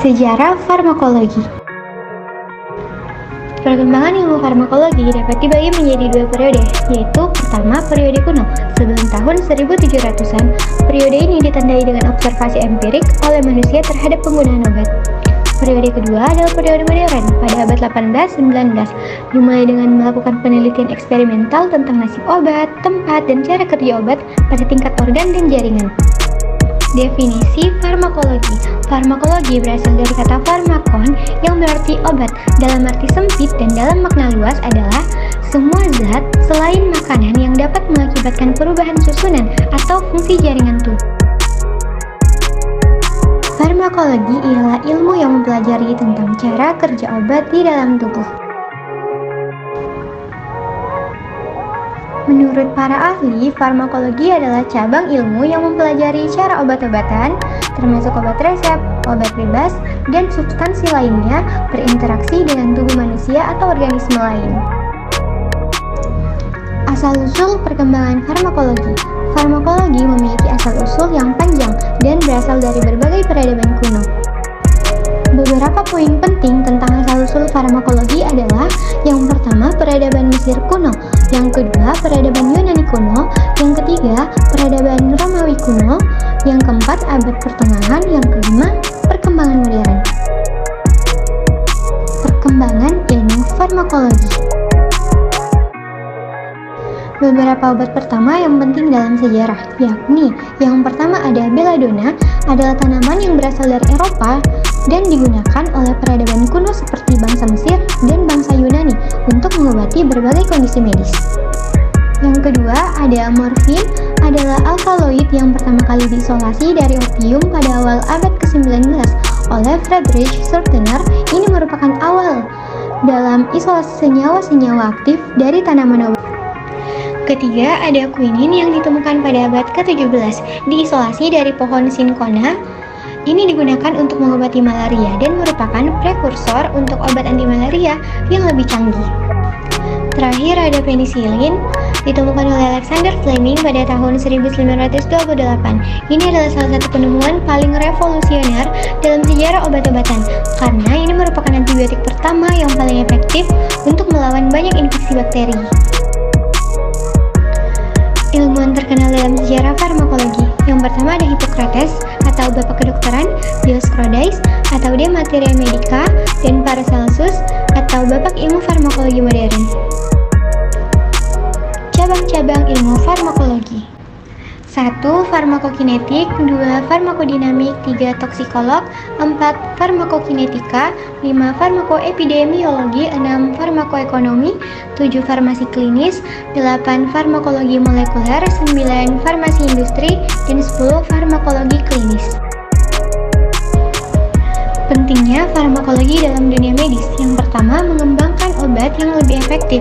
Sejarah farmakologi. Perkembangan ilmu farmakologi dapat dibagi menjadi dua periode, yaitu pertama periode kuno, sebelum tahun 1700-an. Periode ini ditandai dengan observasi empirik oleh manusia terhadap penggunaan obat. Periode kedua adalah periode modern pada abad 18-19, dimulai dengan melakukan penelitian eksperimental tentang nasib obat, tempat, dan cara kerja obat pada tingkat organ dan jaringan. Definisi farmakologi. Farmakologi berasal dari kata farmakon yang berarti obat. Dalam arti sempit dan dalam makna luas adalah semua zat selain makanan yang dapat mengakibatkan perubahan susunan atau fungsi jaringan tubuh. Farmakologi ialah ilmu yang mempelajari tentang cara kerja obat di dalam tubuh. Menurut para ahli, farmakologi adalah cabang ilmu yang mempelajari cara obat-obatan, termasuk obat resep, obat bebas, dan substansi lainnya berinteraksi dengan tubuh manusia atau organisme lain. Asal-usul perkembangan farmakologi. Farmakologi memiliki asal-usul yang panjang dan berasal dari berbagai peradaban kuno. Beberapa poin penting tentang asal-usul farmakologi adalah: yang pertama, peradaban Mesir kuno; yang kedua, peradaban Yunani kuno; yang ketiga, peradaban Romawi kuno; yang keempat, abad pertengahan; yang kelima, perkembangan modern. Perkembangan ilmu farmakologi. Beberapa obat pertama yang penting dalam sejarah, yakni yang pertama ada belladonna, adalah tanaman yang berasal dari Eropa dan digunakan oleh peradaban kuno seperti bangsa Mesir dan bangsa Yunani untuk mengobati berbagai kondisi medis. Yang kedua ada morfin, adalah alkaloid yang pertama kali diisolasi dari opium pada awal abad ke-19 oleh Friedrich Schürtener. Ini merupakan awal dalam isolasi senyawa-senyawa aktif dari tanaman obat. Ketiga, ada quinin yang ditemukan pada abad ke-17, diisolasi dari pohon cinchona. Ini digunakan untuk mengobati malaria dan merupakan prekursor untuk obat anti malaria yang lebih canggih. Terakhir ada penisilin, ditemukan oleh Alexander Fleming pada tahun 1528. Ini adalah salah satu penemuan paling revolusioner dalam sejarah obat-obatan, karena ini merupakan antibiotik pertama yang paling efektif untuk melawan banyak infeksi bakteri. Ilmuwan terkenal dalam sejarah farmakologi. Yang pertama ada Hippocrates atau Bapak Kedokteran, Dioscorides atau De Materia Medica, dan Paracelsus atau Bapak Ilmu Farmakologi Modern. Cabang-cabang ilmu farmakologi. 1. Farmakokinetik, 2. Farmakodinamik, 3. Toksikolog, 4. Farmakokinetika, 5. Farmakoepidemiologi, 6. Farmakoekonomi, 7. Farmasi klinis, 8. Farmakologi molekuler, 9. Farmasi industri, dan 10. Farmakologi klinis. Pentingnya farmakologi dalam dunia medis. Yang pertama, mengembangkan obat yang lebih efektif.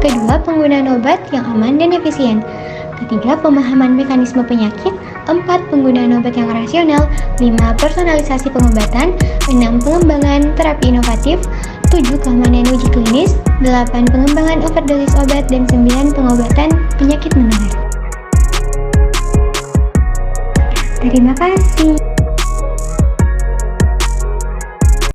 Kedua, penggunaan obat yang aman dan efisien. Ketiga, pemahaman mekanisme penyakit. 4. Penggunaan obat yang rasional. 5. Personalisasi pengobatan. 6. Pengembangan terapi inovatif. 7. Keamanan uji klinis. 8. Pengembangan overdosis obat. Dan 9. Pengobatan penyakit menular. Terima kasih.